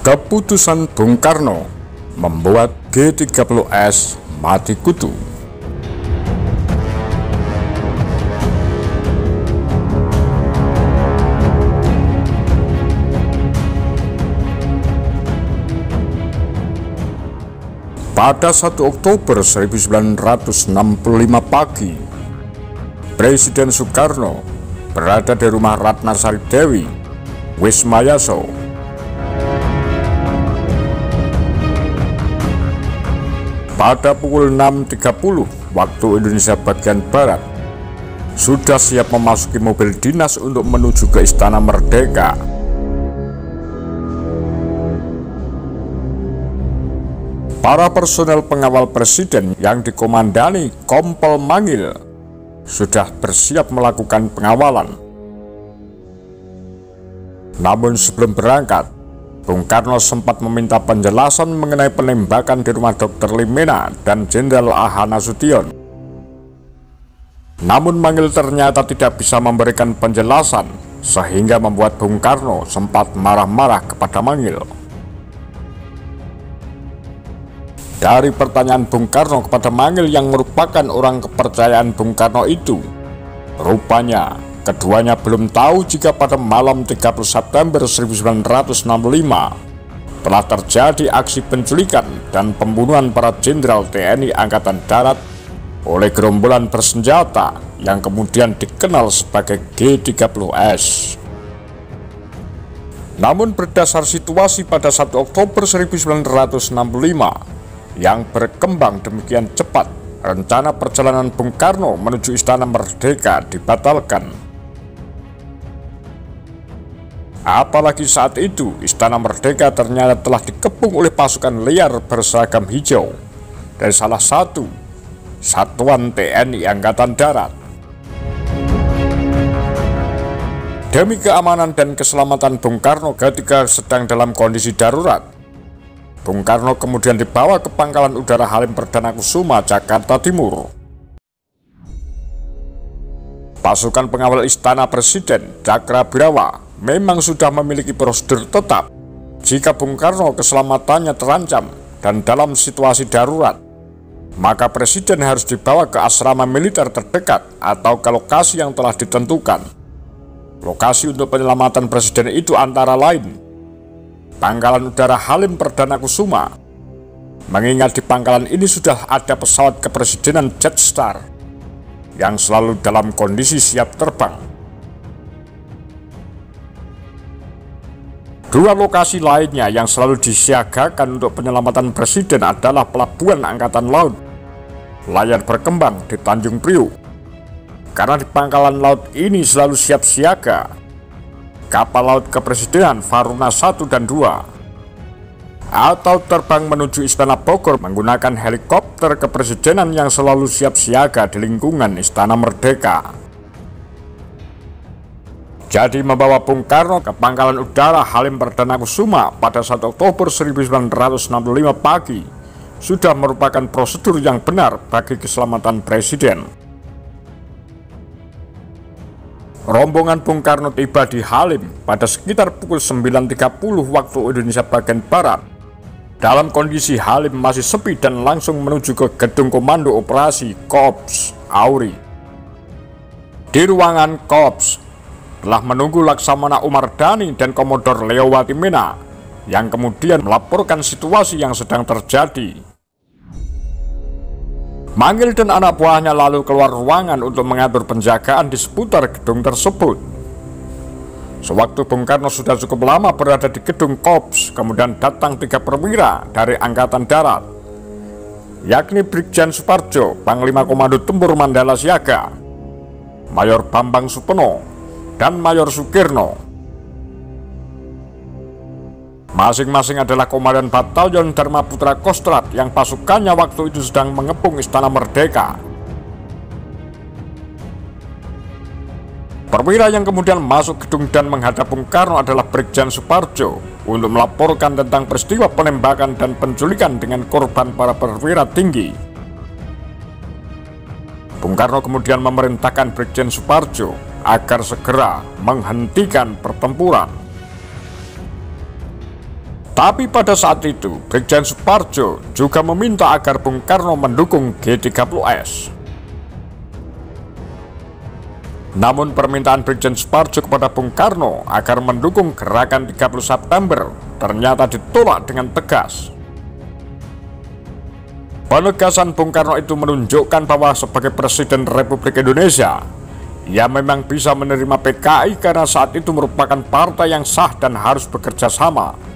Keputusan Bung Karno membuat G30S mati kutu. Pada 1 Oktober 1965 pagi, Presiden Soekarno berada di rumah Ratna Sari Dewi, Wisma Yaso. Pada pukul 6.30 waktu Indonesia bagian Barat, sudah siap memasuki mobil dinas untuk menuju ke Istana Merdeka. Para personel pengawal presiden yang dikomandani Kompol Mangil sudah bersiap melakukan pengawalan. Namun sebelum berangkat, Bung Karno sempat meminta penjelasan mengenai penembakan di rumah Dr. Limena dan Jenderal A.H. Nasution. Namun Mangil ternyata tidak bisa memberikan penjelasan, sehingga membuat Bung Karno sempat marah-marah kepada Mangil. Dari pertanyaan Bung Karno kepada Mangil yang merupakan orang kepercayaan Bung Karno itu, rupanya keduanya belum tahu jika pada malam 30 September 1965 telah terjadi aksi penculikan dan pembunuhan para jenderal TNI Angkatan Darat oleh gerombolan bersenjata yang kemudian dikenal sebagai G30S. Namun berdasar situasi pada 1 Oktober 1965 yang berkembang demikian cepat, rencana perjalanan Bung Karno menuju Istana Merdeka dibatalkan. Apalagi saat itu Istana Merdeka ternyata telah dikepung oleh pasukan liar berseragam hijau dari salah satu satuan TNI Angkatan Darat. Demi keamanan dan keselamatan Bung Karno ketika sedang dalam kondisi darurat, Bung Karno kemudian dibawa ke Pangkalan Udara Halim Perdana Kusuma, Jakarta Timur. Pasukan pengawal Istana Presiden Cakrabirawa memang sudah memiliki prosedur tetap jika Bung Karno keselamatannya terancam dan dalam situasi darurat, maka Presiden harus dibawa ke asrama militer terdekat atau ke lokasi yang telah ditentukan. Lokasi untuk penyelamatan Presiden itu antara lain Pangkalan Udara Halim Perdana Kusuma, mengingat di pangkalan ini sudah ada pesawat kepresidenan Jetstar yang selalu dalam kondisi siap terbang. Dua lokasi lainnya yang selalu disiagakan untuk penyelamatan Presiden adalah Pelabuhan Angkatan Laut Layar Berkembang di Tanjung Priuk, karena di pangkalan laut ini selalu siap siaga kapal laut kepresidenan Varuna 1 dan 2, atau terbang menuju Istana Bogor menggunakan helikopter kepresidenan yang selalu siap siaga di lingkungan Istana Merdeka. Jadi membawa Bung Karno ke Pangkalan Udara Halim Perdana Kusuma pada 1 Oktober 1965 pagi sudah merupakan prosedur yang benar bagi keselamatan Presiden. Rombongan Bung Karno tiba di Halim pada sekitar pukul 9.30 waktu Indonesia bagian Barat. Dalam kondisi Halim masih sepi dan langsung menuju ke Gedung Komando Operasi Korps Auri. Di ruangan Korps telah menunggu Laksamana Umar Dhani dan Komodor Leo Watimena yang kemudian melaporkan situasi yang sedang terjadi. Mangil dan anak buahnya lalu keluar ruangan untuk mengatur penjagaan di seputar gedung tersebut. Sewaktu Bung Karno sudah cukup lama berada di gedung Korps, kemudian datang 3 perwira dari Angkatan Darat, yakni Brigjen Suparjo, Panglima Komando Tempur Mandala Siaga, Mayor Bambang Supeno, dan Mayor Sukirno. Masing-masing adalah Komandan Batalion Dharma Putra Kostrad yang pasukannya waktu itu sedang mengepung Istana Merdeka. Perwira yang kemudian masuk gedung dan menghadap Bung Karno adalah Brigjen Suparjo untuk melaporkan tentang peristiwa penembakan dan penculikan dengan korban para perwira tinggi. Bung Karno kemudian memerintahkan Brigjen Suparjo agar segera menghentikan pertempuran. Tapi pada saat itu, Brigjen Soepardjo juga meminta agar Bung Karno mendukung G30S. Namun permintaan Brigjen Soepardjo kepada Bung Karno agar mendukung gerakan 30 September ternyata ditolak dengan tegas. Penegasan Bung Karno itu menunjukkan bahwa sebagai Presiden Republik Indonesia, ia memang bisa menerima PKI karena saat itu merupakan partai yang sah dan harus bekerja sama.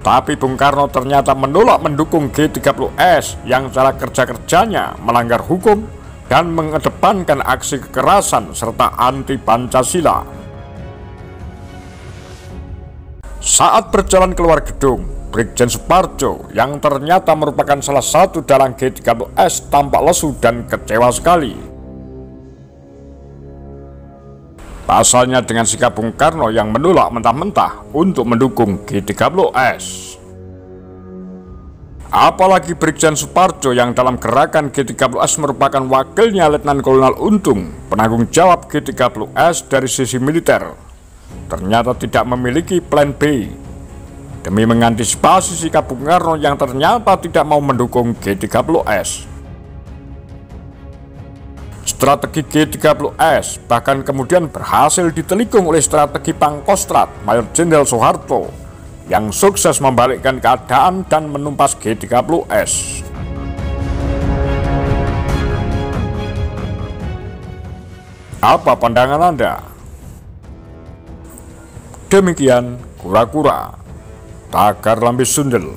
Tapi Bung Karno ternyata menolak mendukung G30S yang cara kerja-kerjanya melanggar hukum dan mengedepankan aksi kekerasan serta anti Pancasila. Saat berjalan keluar gedung, Brigjen Soepardjo yang ternyata merupakan salah satu dalang G30S tampak lesu dan kecewa sekali. Pasalnya dengan sikap Bung Karno yang menolak mentah-mentah untuk mendukung G30S. Apalagi Brigjen Soepardjo yang dalam gerakan G30S merupakan wakilnya Letnan Kolonel Untung, penanggung jawab G30S dari sisi militer, ternyata tidak memiliki plan B demi mengantisipasi sikap Bung Karno yang ternyata tidak mau mendukung G30S. Strategi G30S bahkan kemudian berhasil ditelikung oleh strategi Pangkostrat Mayor Jenderal Soeharto yang sukses membalikkan keadaan dan menumpas G30S. Apa pandangan Anda? Demikian kura-kura tagar lambe sundel.